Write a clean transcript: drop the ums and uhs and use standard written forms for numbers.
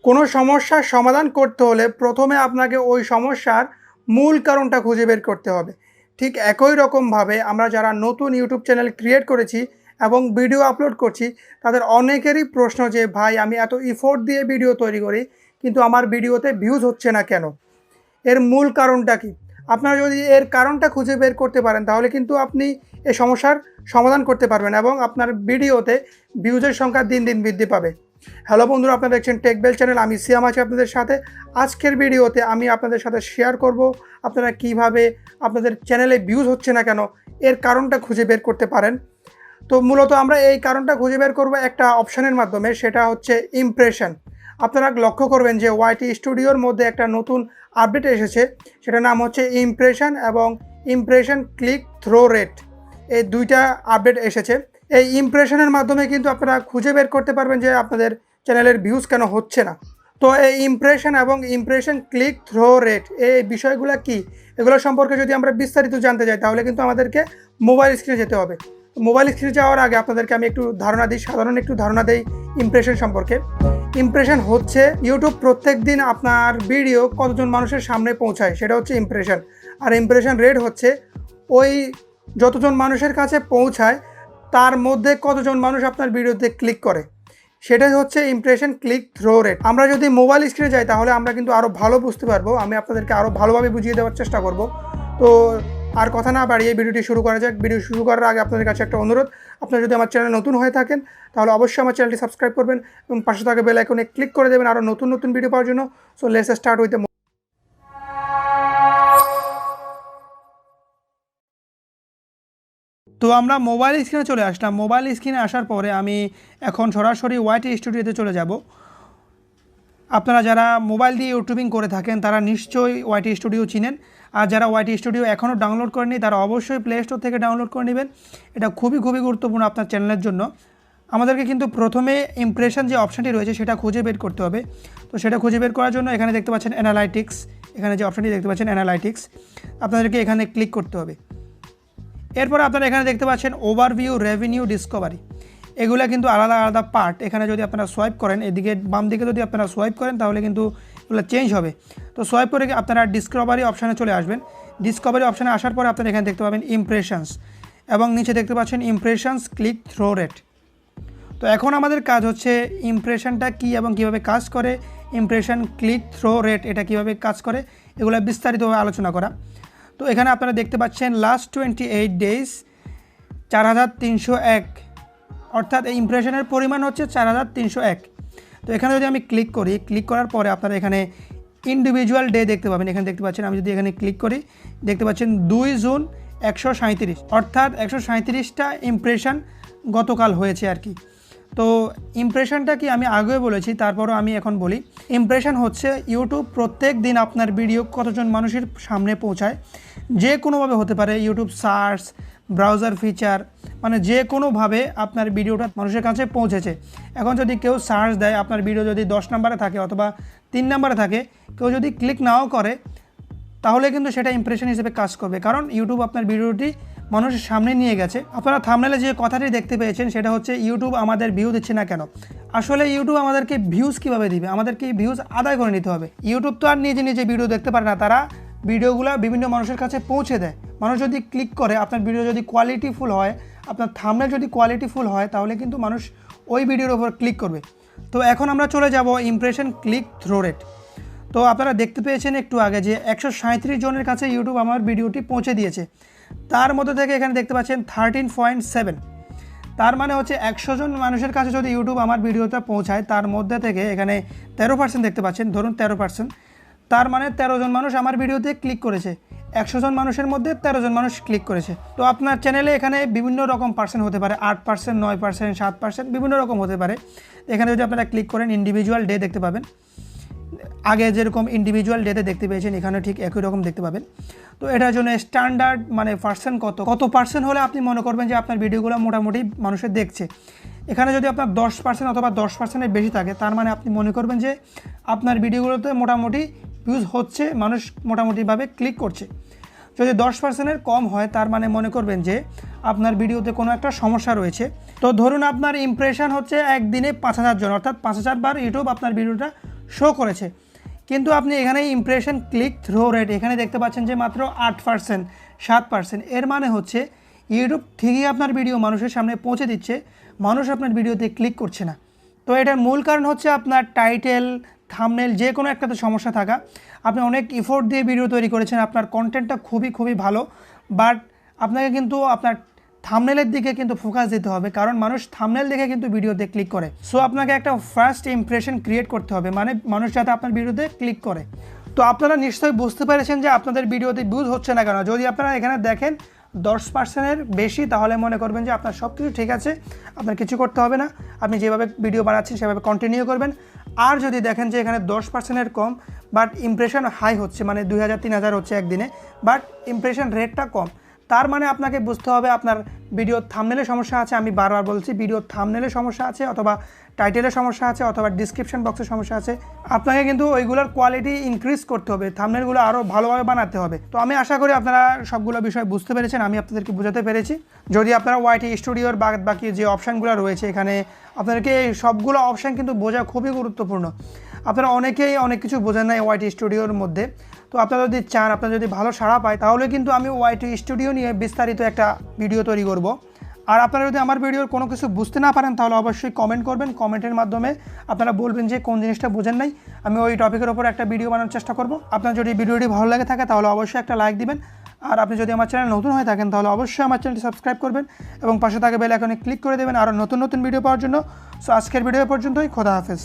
কোনো সমস্যার সমাধান করতে হলে প্রথমে আপনাকে ওই সমস্যার মূল কারণটা খুঁজে বের করতে হবে। ঠিক একই রকমভাবে আমরা যারা নতুন ইউটিউব চ্যানেল ক্রিয়েট করেছি এবং ভিডিও আপলোড করছি, তাদের অনেকেরই প্রশ্ন যে ভাই আমি এত ইফোর্ট দিয়ে ভিডিও তৈরি করি কিন্তু আমার ভিডিওতে ভিউজ হচ্ছে না কেন? এর মূল কারণটা কি? আপনারা যদি এর কারণটা খুঁজে বের করতে পারেন তাহলে কিন্তু আপনি এই সমস্যার সমাধান করতে পারবেন এবং আপনার ভিডিওতে ভিউজের সংখ্যা দিন দিন বৃদ্ধি পাবে। হ্যালো বন্ধুরা, আপনারা দেখছেন টেকবেল চ্যানেল। আমি সিয়াম আছি আপনাদের সাথে। আজকের ভিডিওতে আমি আপনাদের সাথে শেয়ার করব আপনারা কিভাবে আপনাদের চ্যানেলে ভিউজ হচ্ছে না কেন এর কারণটা খুঁজে বের করতে পারেন। তো মূলত আমরা এই কারণটা খুঁজে বের করব একটা অপশানের মাধ্যমে, সেটা হচ্ছে ইমপ্রেশন। আপনারা লক্ষ্য করবেন যে ওয়াইটি স্টুডিওর মধ্যে একটা নতুন আপডেট এসেছে, সেটার নাম হচ্ছে ইমপ্রেশন এবং ইমপ্রেশন ক্লিক থ্রো রেট। এই দুইটা আপডেট এসেছে। এই ইমপ্রেশনের মাধ্যমে কিন্তু আপনারা খুঁজে বের করতে পারবেন যে আপনাদের চ্যানেলের ভিউজ কেন হচ্ছে না। তো এই ইমপ্রেশন এবং ইমপ্রেশন ক্লিক থ্রো রেট এই বিষয়গুলো কি, এগুলো সম্পর্কে যদি আমরা বিস্তারিত জানতে চাই তাহলে কিন্তু আমাদেরকে মোবাইল স্ক্রিনে যেতে হবে। মোবাইল স্ক্রিনে যাওয়ার আগে আপনাদেরকে আমি একটু ধারণা দিই, সাধারণ একটু ধারণা দেই ইমপ্রেশন সম্পর্কে। ইমপ্রেশন হচ্ছে ইউটিউব প্রত্যেক দিন আপনার ভিডিও কতজন মানুষের সামনে পৌঁছায়, সেটা হচ্ছে ইমপ্রেশন। আর ইমপ্রেশন রেট হচ্ছে ওই যতজন মানুষের কাছে পৌঁছায় তার মধ্যে কতজন মানুষ আপনার ভিডিওতে ক্লিক করে, সেটাই হচ্ছে ইমপ্রেশন ক্লিক থ্রো রেট। আমরা যদি মোবাইল স্ক্রিনে যাই তাহলে আমরা কিন্তু আরও ভালো বুঝতে পারবো। আমি আপনাদেরকে আরও ভালোভাবে বুঝিয়ে দেওয়ার চেষ্টা করব। তো আর কথা না বাড়িয়ে ভিডিওটি শুরু করা যাক। ভিডিও শুরু করার আগে আপনাদের কাছে একটা অনুরোধ, আপনারা যদি আমার চ্যানেলে নতুন হয়ে থাকেন তাহলে অবশ্যই আমার চ্যানেলটি সাবস্ক্রাইব করবেন এবং পাশে থাকা বেল আইকনে ক্লিক করে দেবেন আরও নতুন নতুন ভিডিও পাওয়ার জন্য। সো লেটস স্টার্ট উইথ তো আমরা মোবাইল স্ক্রিনে চলে আসলাম। মোবাইল স্ক্রিনে আসার পরে আমি এখন সরাসরি ওয়াইটি স্টুডিওতে চলে যাব। আপনারা যারা মোবাইল দিয়ে ইউটিউবিং করে থাকেন তারা নিশ্চয়ই ওয়াইটি স্টুডিও চিনেন। আর যারা ওয়াইটি স্টুডিও এখনও ডাউনলোড করেনি তারা অবশ্যই প্লে স্টোর থেকে ডাউনলোড করে নেবেন। এটা খুবই গুরুত্বপূর্ণ আপনার চ্যানেলের জন্য। আমাদেরকে কিন্তু প্রথমে ইমপ্রেশন যে অপশানটি রয়েছে সেটা খুঁজে বের করতে হবে। তো সেটা খুঁজে বের করার জন্য এখানে দেখতে পাচ্ছেন অ্যানালাইটিক্স, এখানে যে অপশানটি দেখতে পাচ্ছেন অ্যানালাইটিক্স, আপনাদেরকে এখানে ক্লিক করতে হবে। এরপরে আপনারা এখানে দেখতে পাচ্ছেন ওভারভিউ, রেভিনিউ, ডিসকভারি। এগুলো কিন্তু আলাদা আলাদা পার্ট। এখানে যদি আপনারা সোয়াইপ করেন, এদিকে বাম দিকে যদি আপনারা সোয়াইপ করেন তাহলে কিন্তু এগুলো চেঞ্জ হবে। তো সোয়াইপ করে আপনারা ডিসকভারি অপশানে চলে আসবেন। ডিসকভারি অপশানে আসার পরে আপনারা এখানে দেখতে পাবেন ইমপ্রেশনস এবং নিচে দেখতে পাচ্ছেন ইমপ্রেশনস ক্লিক থ্রো রেট। তো এখন আমাদের কাজ হচ্ছে ইমপ্রেশনটা কী এবং কীভাবে কাজ করে, ইমপ্রেশন ক্লিক থ্রো রেট এটা কীভাবে কাজ করে এগুলো বিস্তারিতভাবে আলোচনা করা। তো এখানে আপনারা দেখতে পাচ্ছেন লাস্ট 28 ডেজ 4301, অর্থাৎ এই ইমপ্রেশনের পরিমাণ হচ্ছে 4301। তো এখানে যদি আমি ক্লিক করি, ক্লিক করার পরে আপনারা এখানে ইন্ডিভিজুয়াল ডে দেখতে পাবেন। এখানে দেখতে পাচ্ছেন, আমি যদি এখানে ক্লিক করি দেখতে পাচ্ছেন 2 জুন 137, অর্থাৎ 137টা ইমপ্রেশন গতকাল হয়েছে আর কি। তো ইমপ্রেশনটা কি আমি আগেও বলেছি, তারপরও আমি এখন বলি। ইমপ্রেশন হচ্ছে ইউটিউব প্রত্যেক দিন আপনার ভিডিও কতজন মানুষের সামনে পৌঁছায়, যে কোনোভাবে হতে পারে। ইউটিউব সার্চ, ব্রাউজার ফিচার, মানে যে কোনোভাবে আপনার ভিডিওটা মানুষের কাছে পৌঁছেছে। এখন যদি কেউ সার্চ দেয়, আপনার ভিডিও যদি 10 নম্বরে থাকে অথবা 3 নম্বরে থাকে, কেউ যদি ক্লিক নাও করে তাহলে কিন্তু সেটা ইমপ্রেশন হিসেবে কাজ করবে, কারণ ইউটিউব আপনার ভিডিওটি মানুষের সামনে নিয়ে গেছে। আপনারা থাম্বনেলে যে কথাটি দেখতে পেয়েছেন সেটা হচ্ছে ইউটিউব আমাদের ভিউ দিচ্ছে না কেন। আসলে ইউটিউব আমাদেরকে ভিউজ কীভাবে দিবে, আমাদেরকে ভিউজ আদায় করে নিতে হবে। ইউটিউব তো আর নিজে নিজে ভিডিও দেখতে পারে না, তারা ভিডিওগুলো বিভিন্ন মানুষের কাছে পৌঁছে দেয়। মানুষ যদি ক্লিক করে, আপনার ভিডিও যদি কোয়ালিটিফুল হয়, আপনার থাম্বনেল যদি কোয়ালিটিফুল হয় তাহলে কিন্তু মানুষ ওই ভিডিওর উপর ক্লিক করবে। তো এখন আমরা চলে যাব ইমপ্রেশন ক্লিক থ্রো রেট। তো আপনারা দেখতে পেয়েছেন একটু আগে যে 137 জনের কাছে ইউটিউব আমার ভিডিওটি পৌঁছে দিয়েছে। তার মধ্যে থেকে এখানে দেখতে পাচ্ছেন 13.7, তার মানে হচ্ছে 100 জন মানুষের কাছে যদি ইউটিউব আমার ভিডিওটা পৌঁছায় তার মধ্যে থেকে এখানে 13% দেখতে পাচ্ছেন, ধরুন 13%, তার মানে 13 জন মানুষ আমার ভিডিওতে ক্লিক করেছে। 100 জন মানুষের মধ্যে 13 জন মানুষ ক্লিক করেছে। তো আপনার চ্যানেলে এখানে বিভিন্ন রকম পার্সেন্ট হতে পারে, 8%, 9%, 7%, বিভিন্ন রকম হতে পারে। এখানে যদি আপনারা ক্লিক করেন ইন্ডিভিজুয়াল ডে দেখতে পাবেন। আগে যেরকম ইন্ডিভিজুয়াল ডেতে দেখতে পেয়েছেন এখানে ঠিক একই রকম দেখতে পাবেন। তো এটার জন্য স্ট্যান্ডার্ড মানে পার্সেন্ট কত পার্সেন্ট হলে আপনি মনে করবেন যে আপনার ভিডিওগুলো মোটামুটি মানুষের দেখছে। এখানে যদি আপনার 10% অথবা 10%-এর বেশি থাকে তার মানে আপনি মনে করবেন যে আপনার ভিডিওগুলোতে মোটামুটি ভিউজ হচ্ছে, মানুষ মোটামুটিভাবে ক্লিক করছে। যদি 10%-এর কম হয় তার মানে মনে করবেন যে আপনার ভিডিওতে কোনো একটা সমস্যা রয়েছে। তো ধরুন আপনার ইমপ্রেশন হচ্ছে একদিনে 5000 জন, অর্থাৎ 5000 বার ইউটিউব আপনার ভিডিওটা শো করেছে। কিন্তু আপনি এখানে ইমপ্রেশন ক্লিক থ্রো রেট এখানে দেখতে পাচ্ছেন যে মাত্র 8%, 7%। এর মানে হচ্ছে ইউটিউব ঠিকই আপনার ভিডিও মানুষের সামনে পৌঁছে দিচ্ছে, মানুষ আপনার ভিডিওতে ক্লিক করছে না। তো এটার মূল কারণ হচ্ছে আপনার টাইটেল, থাম্বনেল যে কোনো একটাতে সমস্যা থাকা। আপনি অনেক এফোর্ট দিয়ে ভিডিও তৈরি করেছেন, আপনার কন্টেন্টটা খুবই ভালো, বাট আপনাকে কিন্তু আপনার থাম্বনেলের দিকে কিন্তু ফোকাস দিতে হবে, কারণ মানুষ থাম্বনেল দেখে কিন্তু ভিডিওতে ক্লিক করে। সো আপনাকে একটা ফার্স্ট ইমপ্রেশন ক্রিয়েট করতে হবে, মানে মানুষ যাতে আপনার ভিডিওতে ক্লিক করে। তো আপনারা নিশ্চয়ই বুঝতে পেরেছেন যে আপনাদের ভিডিওতে ভিউজ হচ্ছে না কেন। যদি আপনারা এখানে দেখেন 10%-এর বেশি, তাহলে মনে করবেন যে আপনার সব কিছু ঠিক আছে, আপনার কিছু করতে হবে না, আপনি যেভাবে ভিডিও বানাচ্ছেন সেভাবে কন্টিনিউ করবেন। আর যদি দেখেন যে এখানে 10%-এর কম, বাট ইমপ্রেশন হাই হচ্ছে, মানে 2000-3000 হচ্ছে একদিনে, বাট ইমপ্রেশন রেটটা কম, তার মানে আপনাকে বুঝতে হবে আপনার ভিডিওর থাম্বনেলের সমস্যা আছে। আমি বারবার বলছি, ভিডিওর থাম্বনেলের সমস্যা আছে, অথবা টাইটেলের সমস্যা আছে, অথবা ডিসক্রিপশন বক্সের সমস্যা আছে। আপনাকে কিন্তু ওইগুলোর কোয়ালিটি ইনক্রিজ করতে হবে, থাম্বনেলগুলো আরও ভালোভাবে বানাতে হবে। তো আমি আশা করি আপনারা সবগুলো বিষয় বুঝতে পেরেছেন, আমি আপনাদেরকে বোঝাতে পেরেছি। যদি আপনারা ওয়াইটি স্টুডিওর বাকি যে অপশানগুলো রয়েছে, এখানে আপনাদেরকে এই সবগুলো অপশান কিন্তু বোঝা খুবই গুরুত্বপূর্ণ। আপনারা অনেকেই অনেক কিছু বোঝেন না ওয়াইটি স্টুডিওর মধ্যে। তো আপনারা যদি চান, আপনারা যদি ভালো সাড়া পায়, তাহলে কিন্তু আমি ওয়াইটি স্টুডিও নিয়ে বিস্তারিত একটা ভিডিও তৈরি করব। আর আপনারা যদি আমার ভিডিওর কোনো কিছু বুঝতে না পারেন, তাহলে অবশ্যই কমেন্ট করবেন। কমেন্টের মাধ্যমে আপনারা বলবেন যে কোন জিনিসটা বোঝেন নাই, আমি ওই টপিকের ওপর একটা ভিডিও বানানোর চেষ্টা করব। আপনার যদি ভিডিওটি ভালো লাগে থাকে, তাহলে অবশ্যই একটা লাইক দিবেন। আর আপনি যদি আমার চ্যানেল নতুন হয়ে থাকেন, তাহলে অবশ্যই আমার চ্যানেলটি সাবস্ক্রাইব করবেন এবং পাশে থাকা বেল আইকনে ক্লিক করে দেবেন আরও নতুন ভিডিও পাওয়ার জন্য। সো আজকের ভিডিও পর্যন্তই, খোদা হাফেজ।